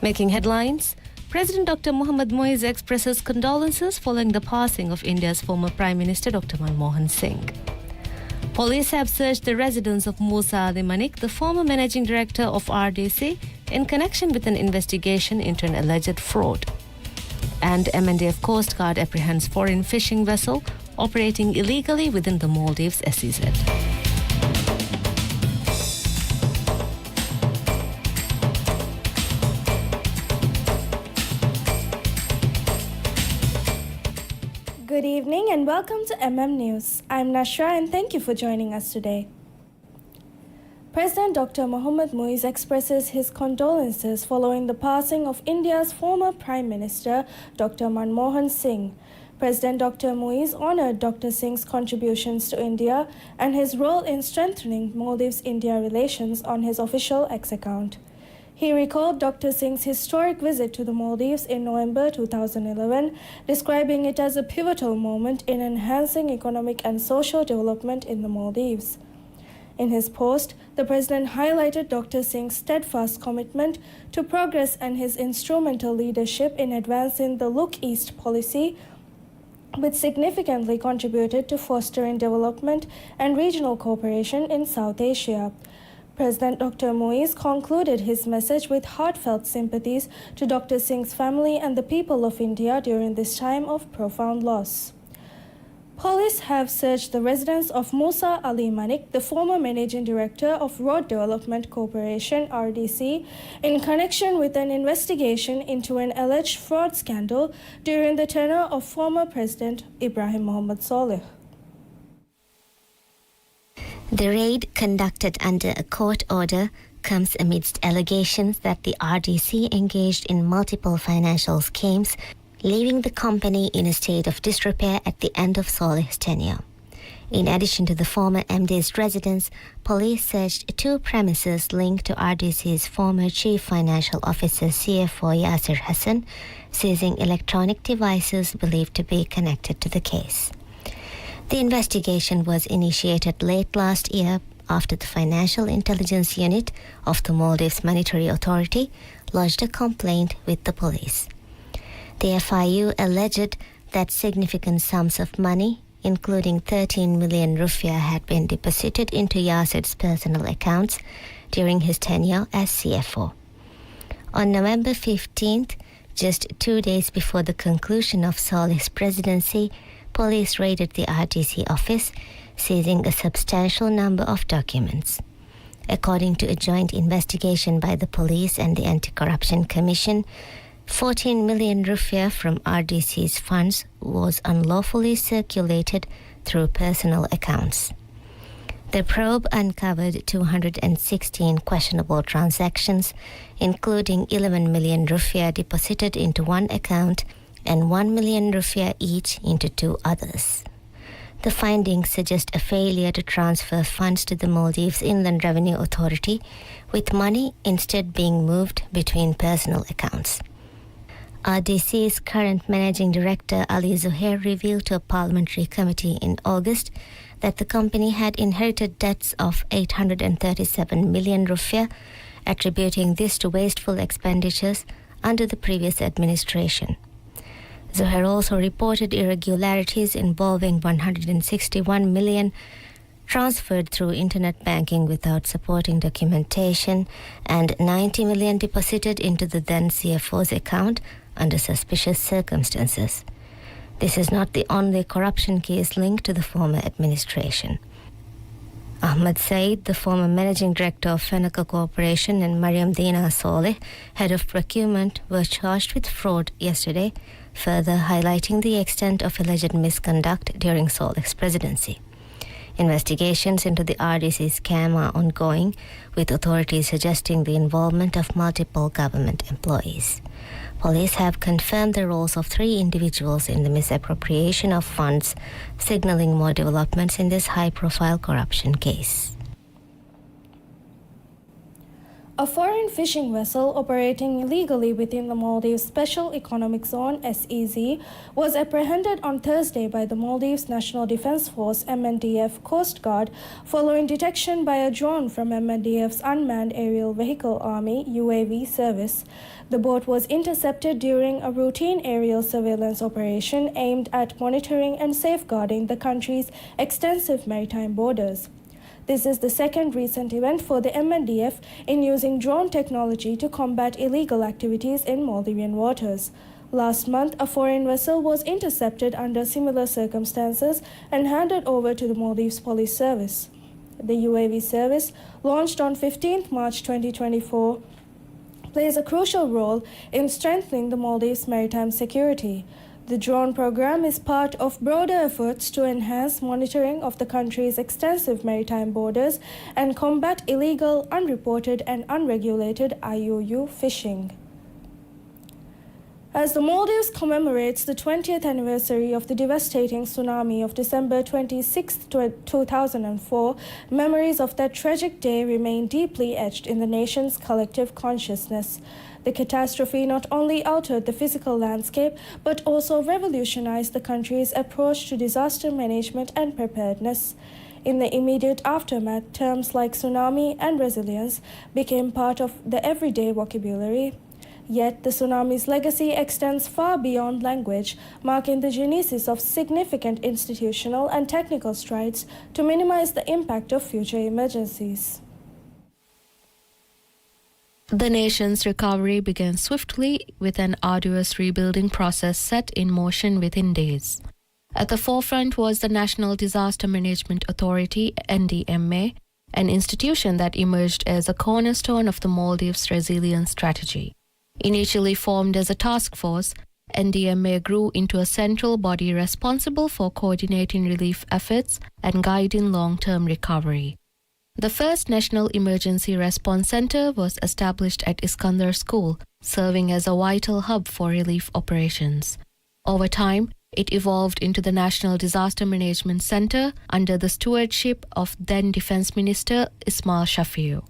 Making headlines, President Dr. Mohammad Moiz expresses condolences following the passing of India's former Prime Minister Dr. Manmohan Singh. Police have searched the residence of Musa Ali Manik, the former managing director of RDC, in connection with an investigation into an alleged fraud. And MNDF Coast Guard apprehends foreign fishing vessel operating illegally within the Maldives SEZ. Good evening and welcome to News. I'm Nashra and thank you for joining us today. President Dr. Mohammad Moiz expresses his condolences following the passing of India's former Prime Minister Dr. Manmohan Singh. President Dr. Moiz honored Dr. Singh's contributions to India and his role in strengthening Maldives-India relations on his official X account. He recalled Dr. Singh's historic visit to the Maldives in November 2011, describing it as a pivotal moment in enhancing economic and social development in the Maldives. In his post, the president highlighted Dr. Singh's steadfast commitment to progress and his instrumental leadership in advancing the Look East policy, which significantly contributed to fostering development and regional cooperation in South Asia. President Dr. Moiz concluded his message with heartfelt sympathies to Dr. Singh's family and the people of India during this time of profound loss. Police have searched the residence of Musa Ali Manik, the former managing director of Road Development Corporation (RDC), in connection with an investigation into an alleged fraud scandal during the tenure of former President Ibrahim Mohamed Solih. The raid, conducted under a court order, comes amidst allegations that the RDC engaged in multiple financial schemes, leaving the company in a state of disrepair at the end of Solih's tenure. In addition to the former MD's residence, police searched two premises linked to RDC's former Chief Financial Officer CFO Yasir Hassan, seizing electronic devices believed to be connected to the case. The investigation was initiated late last year after the Financial Intelligence Unit of the Maldives Monetary Authority lodged a complaint with the police. The FIU alleged that significant sums of money, including 13 million rupiah, had been deposited into Yasir's personal accounts during his tenure as CFO. On November 15th, just 2 days before the conclusion of Solih's presidency, police raided the RDC office, seizing a substantial number of documents. According to a joint investigation by the police and the Anti-Corruption Commission, 14 million rupiah from RDC's funds was unlawfully circulated through personal accounts. The probe uncovered 216 questionable transactions, including 11 million rupiah deposited into one account and 1 million rupiah each into two others. The findings suggest a failure to transfer funds to the Maldives Inland Revenue Authority, with money instead being moved between personal accounts. RDC's current managing director Ali Zuhair revealed to a parliamentary committee in August that the company had inherited debts of 837 million rupiah, attributing this to wasteful expenditures under the previous administration. Zuhair also reported irregularities involving 161 million transferred through internet banking without supporting documentation and 90 million deposited into the then CFO's account under suspicious circumstances. This is not the only corruption case linked to the former administration. Ahmad Said, the former managing director of Fenaka Corporation, and Mariam Dina Solih, head of procurement, were charged with fraud yesterday, further highlighting the extent of alleged misconduct during Solih's presidency. Investigations into the RDC scam are ongoing, with authorities suggesting the involvement of multiple government employees. Police have confirmed the roles of 3 individuals in the misappropriation of funds, signaling more developments in this high-profile corruption case. A foreign fishing vessel operating illegally within the Maldives Special Economic Zone (SEZ) was apprehended on Thursday by the Maldives National Defence Force (MNDF) Coast Guard following detection by a drone from MNDF's Unmanned Aerial Vehicle Army (UAV) service. The boat was intercepted during a routine aerial surveillance operation aimed at monitoring and safeguarding the country's extensive maritime borders. This is the second recent event for the MNDF in using drone technology to combat illegal activities in Maldivian waters. Last month, a foreign vessel was intercepted under similar circumstances and handed over to the Maldives Police Service. The UAV service, launched on 15 March 2024, plays a crucial role in strengthening the Maldives' maritime security. The drone program is part of broader efforts to enhance monitoring of the country's extensive maritime borders and combat illegal, unreported, and unregulated IUU fishing. As the Maldives commemorates the 20th anniversary of the devastating tsunami of December 26, 2004, memories of that tragic day remain deeply etched in the nation's collective consciousness. The catastrophe not only altered the physical landscape, but also revolutionized the country's approach to disaster management and preparedness. In the immediate aftermath, terms like tsunami and resilience became part of the everyday vocabulary. Yet, the tsunami's legacy extends far beyond language, marking the genesis of significant institutional and technical strides to minimize the impact of future emergencies. The nation's recovery began swiftly with an arduous rebuilding process set in motion within days. At the forefront was the National Disaster Management Authority, NDMA, an institution that emerged as a cornerstone of the Maldives' resilience strategy. Initially formed as a task force, NDMA grew into a central body responsible for coordinating relief efforts and guiding long-term recovery. The first National Emergency Response Center was established at Iskandar School, serving as a vital hub for relief operations. Over time, it evolved into the National Disaster Management Center under the stewardship of then Defense Minister Ismail Shafiu.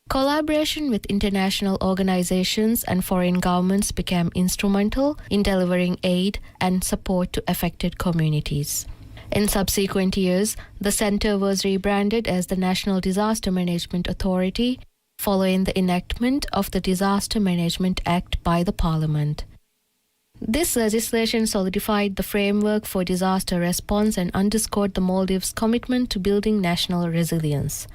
Collaboration with international organizations and foreign governments became instrumental in delivering aid and support to affected communities. In subsequent years, the center was rebranded as the National Disaster Management Authority following the enactment of the Disaster Management Act by the Parliament. This legislation solidified the framework for disaster response and underscored the Maldives' commitment to building national resilience.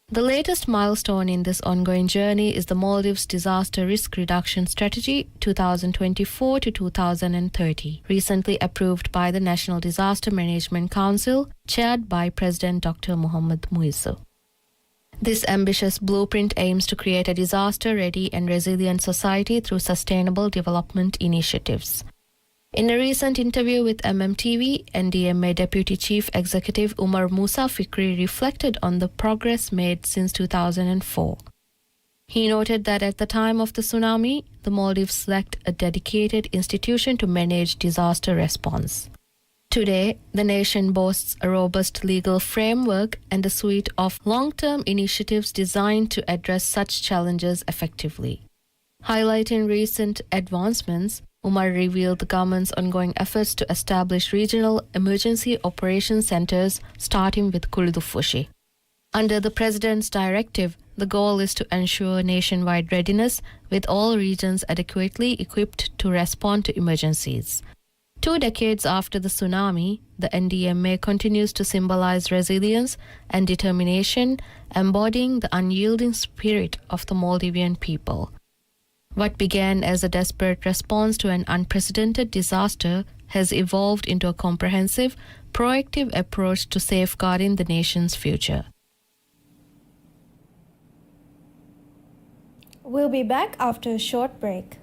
The latest milestone in this ongoing journey is the Maldives Disaster Risk Reduction Strategy 2024 to 2030, recently approved by the National Disaster Management Council, chaired by President Dr. Mohammad Muizzu. This ambitious blueprint aims to create a disaster-ready and resilient society through sustainable development initiatives. In a recent interview with MMTV, NDMA Deputy Chief Executive Umar Musa Fikri reflected on the progress made since 2004. He noted that at the time of the tsunami, the Maldives lacked a dedicated institution to manage disaster response. Today, the nation boasts a robust legal framework and a suite of long-term initiatives designed to address such challenges effectively. Highlighting recent advancements, Umar revealed the government's ongoing efforts to establish regional emergency operations centers, starting with Kuldufushi. Under the President's directive, the goal is to ensure nationwide readiness, with all regions adequately equipped to respond to emergencies. 2 decades after the tsunami, the NDMA continues to symbolize resilience and determination, embodying the unyielding spirit of the Maldivian people. What began as a desperate response to an unprecedented disaster has evolved into a comprehensive, proactive approach to safeguarding the nation's future. We'll be back after a short break.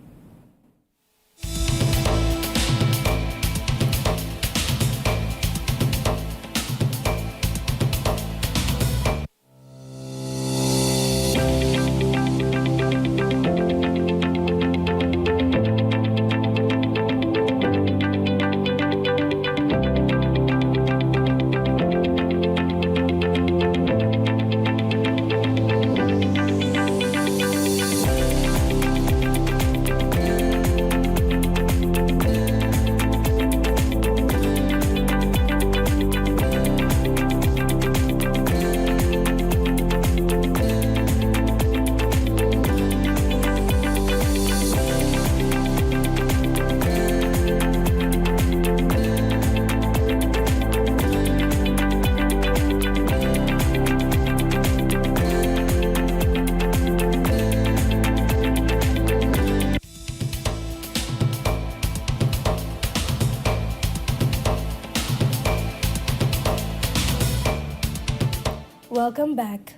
Welcome back.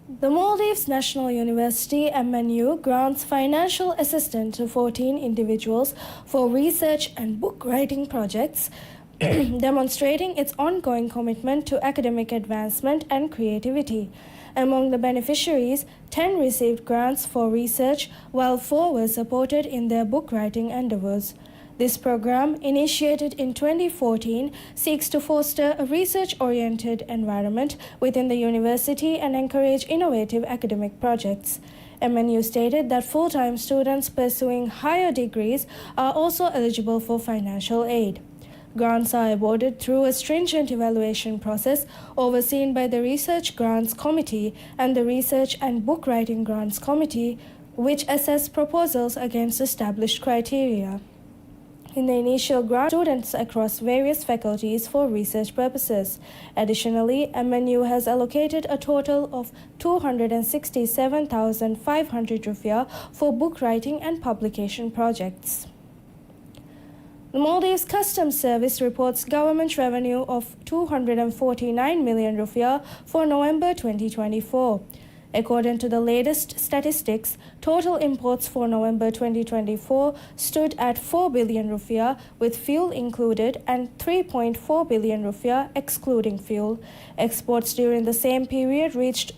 The Maldives National University MNU grants financial assistance to 14 individuals for research and book writing projects, demonstrating its ongoing commitment to academic advancement and creativity. Among the beneficiaries, 10 received grants for research, while 4 were supported in their book writing endeavors. This program, initiated in 2014, seeks to foster a research-oriented environment within the university and encourage innovative academic projects. MNU stated that full-time students pursuing higher degrees are also eligible for financial aid. Grants are awarded through a stringent evaluation process overseen by the Research Grants Committee and the Research and Book Writing Grants Committee, which assess proposals against established criteria. In the initial grant, students across various faculties for research purposes. Additionally, MNU has allocated a total of 267,500 rupiah for book writing and publication projects. The Maldives Customs Service reports government revenue of 249 million rupiah for November 2024. According to the latest statistics, total imports for November 2024 stood at 4 billion rupiah with fuel included and 3.4 billion rupiah excluding fuel. Exports during the same period reached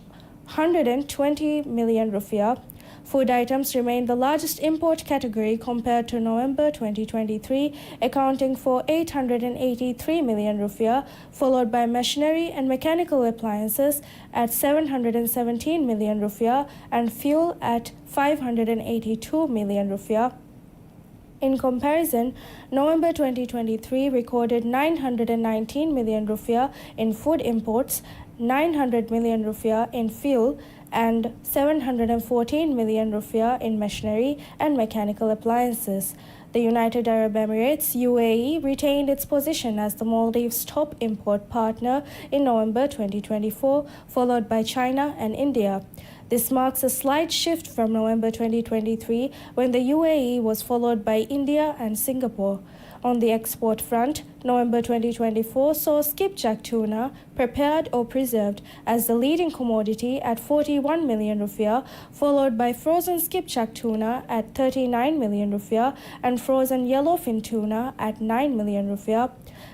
120 million rupiah. Food items remained the largest import category compared to November 2023, accounting for 883 million rupiah, followed by machinery and mechanical appliances at 717 million rupiah and fuel at 582 million rupiah. In comparison, November 2023 recorded 919 million rupiah in food imports, 900 million rupiah in fuel, and 714 million rupiah in machinery and mechanical appliances. The United Arab Emirates (UAE) retained its position as the Maldives' top import partner in November 2024, followed by China and India. This marks a slight shift from November 2023, when the UAE was followed by India and Singapore. On the export front, November 2024 saw skipjack tuna, prepared or preserved, as the leading commodity at 41 million rupiah, followed by frozen skipjack tuna at 39 million rupiah and frozen yellowfin tuna at 9 million rupiah.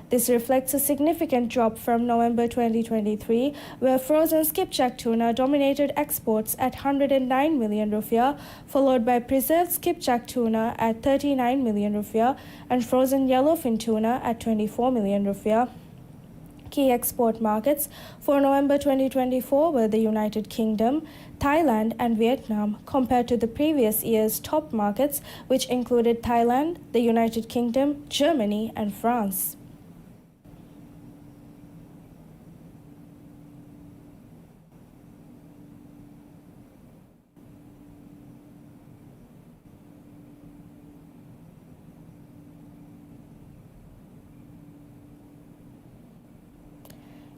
This reflects a significant drop from November 2023, where frozen skipjack tuna dominated exports at 109 million rupiah, followed by preserved skipjack tuna at 39 million rupiah and frozen yellowfin tuna at 24 million rupiah. Key export markets for November 2024 were the United Kingdom, Thailand, and Vietnam, compared to the previous year's top markets, which included Thailand, the United Kingdom, Germany, and France.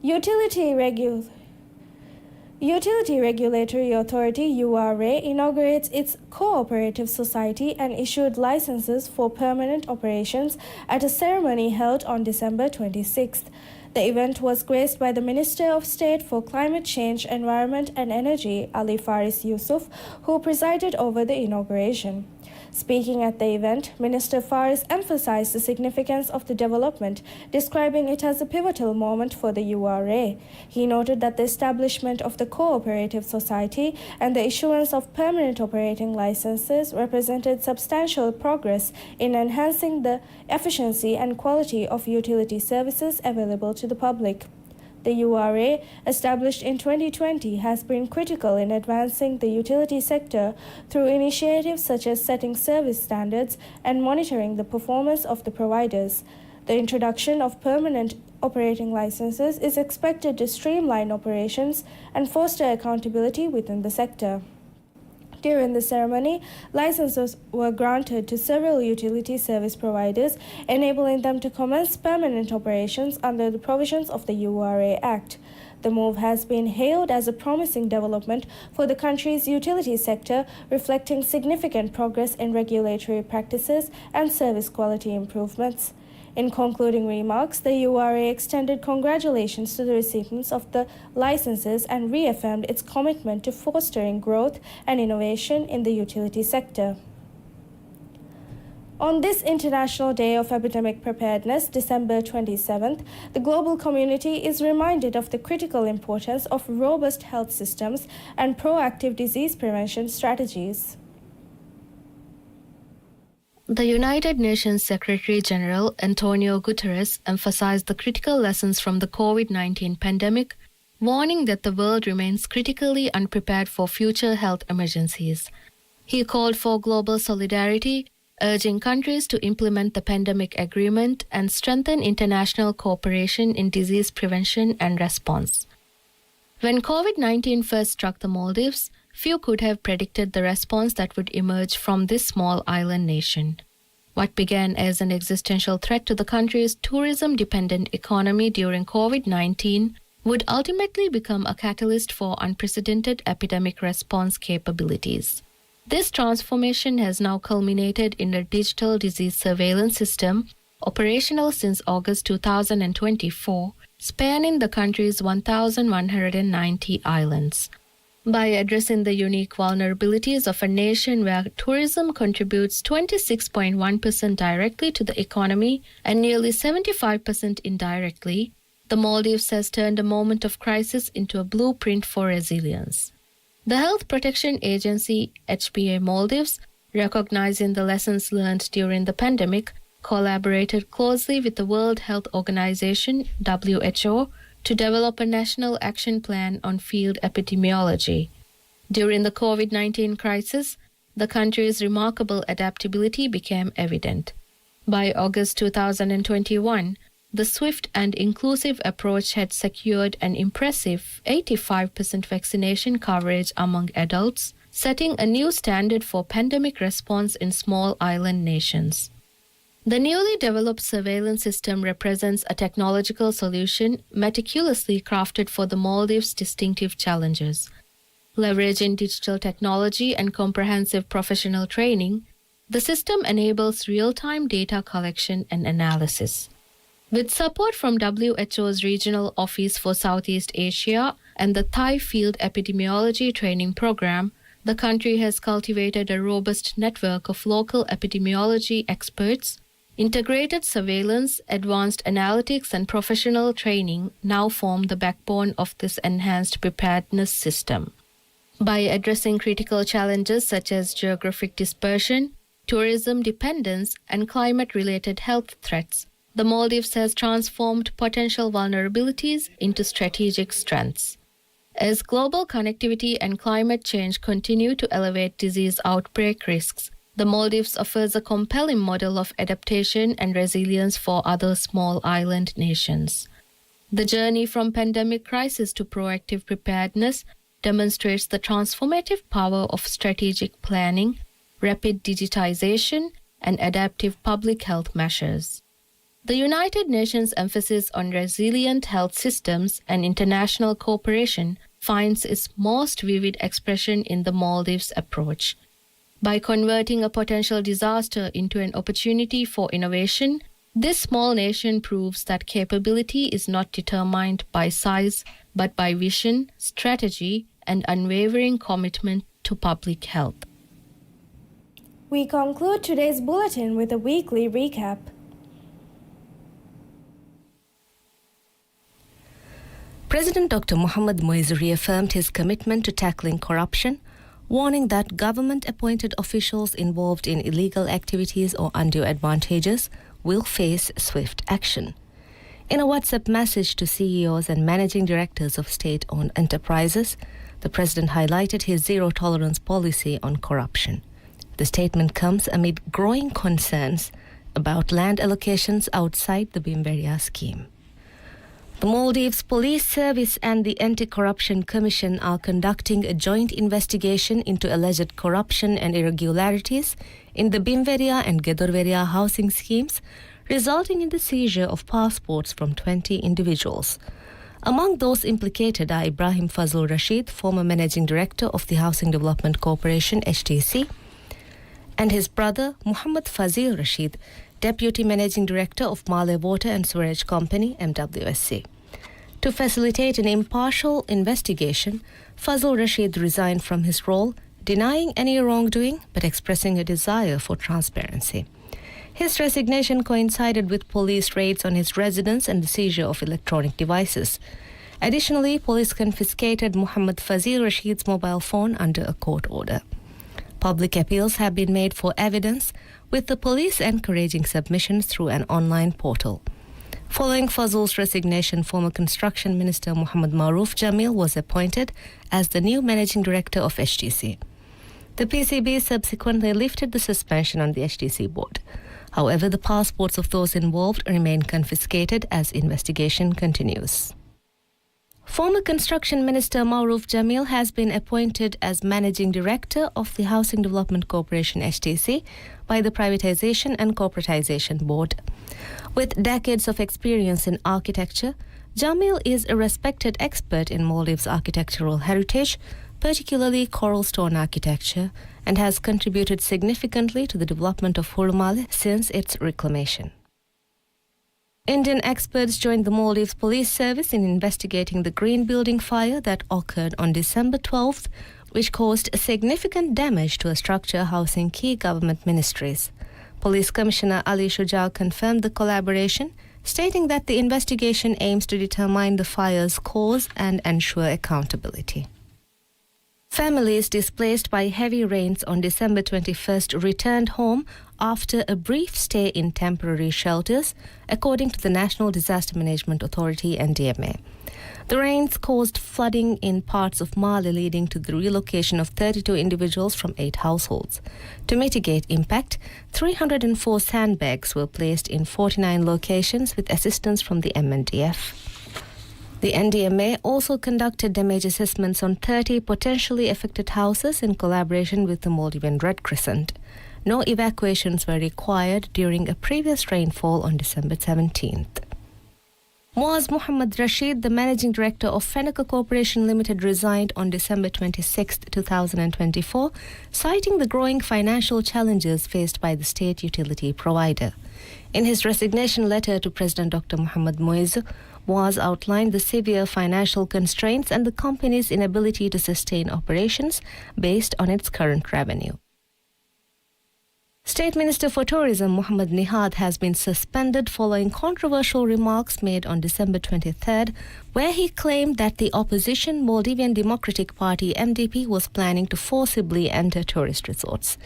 Utility Regulatory Authority URA inaugurates its cooperative society and issued licenses for permanent operations at a ceremony held on December 26th. The event was graced by the Minister of State for Climate Change, Environment and Energy, Ali Faris Yusuf, who presided over the inauguration. Speaking at the event, Minister Faris emphasized the significance of the development, describing it as a pivotal moment for the URA. He noted that the establishment of the cooperative society and the issuance of permanent operating licenses represented substantial progress in enhancing the efficiency and quality of utility services available to the public. The URA, established in 2020, has been critical in advancing the utility sector through initiatives such as setting service standards and monitoring the performance of the providers. The introduction of permanent operating licenses is expected to streamline operations and foster accountability within the sector. During the ceremony, licenses were granted to several utility service providers, enabling them to commence permanent operations under the provisions of the URA Act. The move has been hailed as a promising development for the country's utility sector, reflecting significant progress in regulatory practices and service quality improvements. In concluding remarks, the URA extended congratulations to the recipients of the licenses and reaffirmed its commitment to fostering growth and innovation in the utility sector. On this International Day of Epidemic Preparedness, December 27th, the global community is reminded of the critical importance of robust health systems and proactive disease prevention strategies. The United Nations Secretary-General Antonio Guterres emphasized the critical lessons from the COVID-19 pandemic, warning that the world remains critically unprepared for future health emergencies. He called for global solidarity, urging countries to implement the pandemic agreement and strengthen international cooperation in disease prevention and response. When COVID-19 first struck the Maldives, few could have predicted the response that would emerge from this small island nation. What began as an existential threat to the country's tourism-dependent economy during COVID-19 would ultimately become a catalyst for unprecedented epidemic response capabilities. This transformation has now culminated in a digital disease surveillance system operational since August 2024, spanning the country's 1,190 islands. By addressing the unique vulnerabilities of a nation where tourism contributes 26.1% directly to the economy and nearly 75% indirectly, the Maldives has turned a moment of crisis into a blueprint for resilience. The Health Protection Agency, HPA Maldives, recognizing the lessons learned during the pandemic, collaborated closely with the World Health Organization, WHO, to develop a national action plan on field epidemiology. During the COVID-19 crisis, the country's remarkable adaptability became evident. By August 2021, the swift and inclusive approach had secured an impressive 85% vaccination coverage among adults, setting a new standard for pandemic response in small island nations. The newly developed surveillance system represents a technological solution meticulously crafted for the Maldives' distinctive challenges. Leveraging digital technology and comprehensive professional training, the system enables real-time data collection and analysis. With support from WHO's Regional Office for Southeast Asia and the Thai Field Epidemiology Training Program, the country has cultivated a robust network of local epidemiology experts. Integrated surveillance, advanced analytics, and professional training now form the backbone of this enhanced preparedness system. By addressing critical challenges such as geographic dispersion, tourism dependence, and climate-related health threats, the Maldives has transformed potential vulnerabilities into strategic strengths. As global connectivity and climate change continue to elevate disease outbreak risks, the Maldives offers a compelling model of adaptation and resilience for other small island nations. The journey from pandemic crisis to proactive preparedness demonstrates the transformative power of strategic planning, rapid digitization, and adaptive public health measures. The United Nations' emphasis on resilient health systems and international cooperation finds its most vivid expression in the Maldives' approach. By converting a potential disaster into an opportunity for innovation, this small nation proves that capability is not determined by size, but by vision, strategy, and unwavering commitment to public health. We conclude today's bulletin with a weekly recap. President Dr. Mohammad Moise reaffirmed his commitment to tackling corruption, warning that government-appointed officials involved in illegal activities or undue advantages will face swift action. In a WhatsApp message to CEOs and managing directors of state-owned enterprises, the president highlighted his zero-tolerance policy on corruption. The statement comes amid growing concerns about land allocations outside the Bimberia scheme. The Maldives Police Service and the Anti-Corruption Commission are conducting a joint investigation into alleged corruption and irregularities in the Bimberia and Gedorveria housing schemes, resulting in the seizure of passports from 20 individuals. Among those implicated are Ibrahim Fazul Rashid, former Managing Director of the Housing Development Corporation, HDC, and his brother Muhammad Fazil Rashid, Deputy Managing Director of Malé Water and Sewerage Company, MWSC. To facilitate an impartial investigation, Fazl Rashid resigned from his role, denying any wrongdoing but expressing a desire for transparency. His resignation coincided with police raids on his residence and the seizure of electronic devices. Additionally, police confiscated Muhammad Fazil Rashid's mobile phone under a court order. Public appeals have been made for evidence, with the police encouraging submissions through an online portal. Following Fazl's resignation, former Construction Minister Muhammad Maruf Jamil was appointed as the new Managing Director of HDC. The PCB subsequently lifted the suspension on the HDC board. However, the passports of those involved remain confiscated as investigation continues. Former Construction Minister Maruf Jamil has been appointed as Managing Director of the Housing Development Corporation HDC by the Privatization and Corporatization Board. With decades of experience in architecture, Jamil is a respected expert in Maldives' architectural heritage, particularly coral stone architecture, and has contributed significantly to the development of Hurumale since its reclamation. Indian experts joined the Maldives Police Service in investigating the green building fire that occurred on December 12th, which caused significant damage to a structure housing key government ministries. Police Commissioner Ali Shujal confirmed the collaboration, stating that the investigation aims to determine the fire's cause and ensure accountability. Families displaced by heavy rains on December 21st returned home after a brief stay in temporary shelters, according to the National Disaster Management Authority (NDMA). The rains caused flooding in parts of Mali, leading to the relocation of 32 individuals from 8 households. To mitigate impact, 304 sandbags were placed in 49 locations with assistance from the MNDF. The NDMA also conducted damage assessments on 30 potentially affected houses in collaboration with the Maldivian Red Crescent. No evacuations were required during a previous rainfall on December 17th. Muaz Muhammad Rashid, the Managing Director of Fenaka Corporation Limited, resigned on December 26, 2024, citing the growing financial challenges faced by the state utility provider. In his resignation letter to President Dr. Mohamed Moise, Muaz outlined the severe financial constraints and the company's inability to sustain operations based on its current revenue. State Minister for Tourism Muhammad Nihad has been suspended following controversial remarks made on December 23rd, where he claimed that the opposition Maldivian Democratic Party MDP was planning to forcibly enter tourist resorts.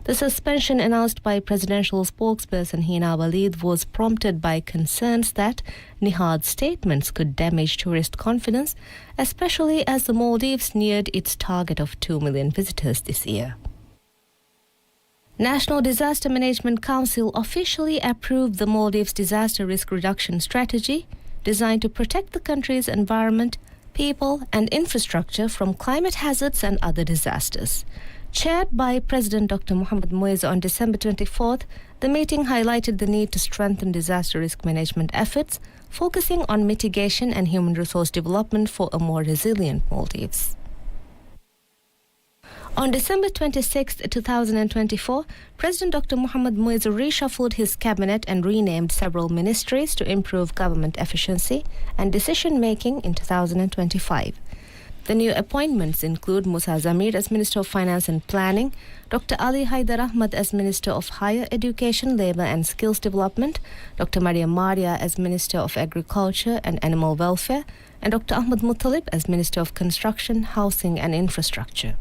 The suspension announced by presidential spokesperson Hina Walid was prompted by concerns that Nihad's statements could damage tourist confidence, especially as the Maldives neared its target of 2 million visitors this year. National Disaster Management Council officially approved the Maldives Disaster Risk Reduction Strategy, designed to protect the country's environment, people, and infrastructure from climate hazards and other disasters. Chaired by President Dr. Mohamed Moise on December 24th, the meeting highlighted the need to strengthen disaster risk management efforts, focusing on mitigation and human resource development for a more resilient Maldives. On December 26, 2024, President Dr. Mohamed Moise reshuffled his cabinet and renamed several ministries to improve government efficiency and decision-making in 2025. The new appointments include Musa Zamir as Minister of Finance and Planning, Dr. Ali Haidar Ahmad as Minister of Higher Education, Labour and Skills Development, Dr. Mariam Maria as Minister of Agriculture and Animal Welfare, and Dr. Ahmad Muttalib as Minister of Construction, Housing and Infrastructure.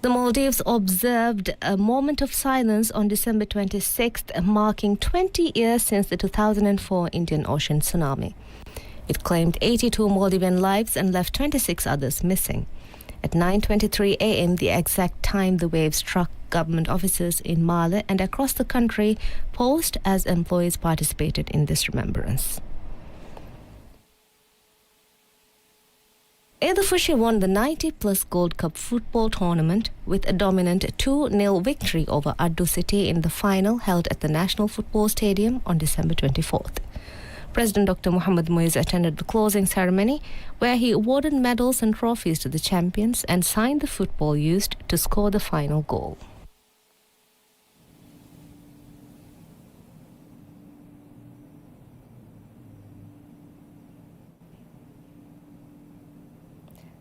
The Maldives observed a moment of silence on December 26th, marking 20 years since the 2004 Indian Ocean tsunami. It claimed 82 Maldivian lives and left 26 others missing. At 9:23 a.m., the exact time the wave struck, government officers in Malé and across the country paused as employees participated in this remembrance. Edafushi won the 90-plus Gold Cup football tournament with a dominant 2-0 victory over Addu City in the final held at the National Football Stadium on December 24th. President Dr. Mohamed Moise attended the closing ceremony, where he awarded medals and trophies to the champions and signed the football used to score the final goal.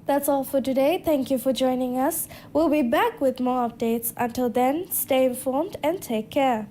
That's all for today. Thank you for joining us. We'll be back with more updates. Until then, stay informed and take care.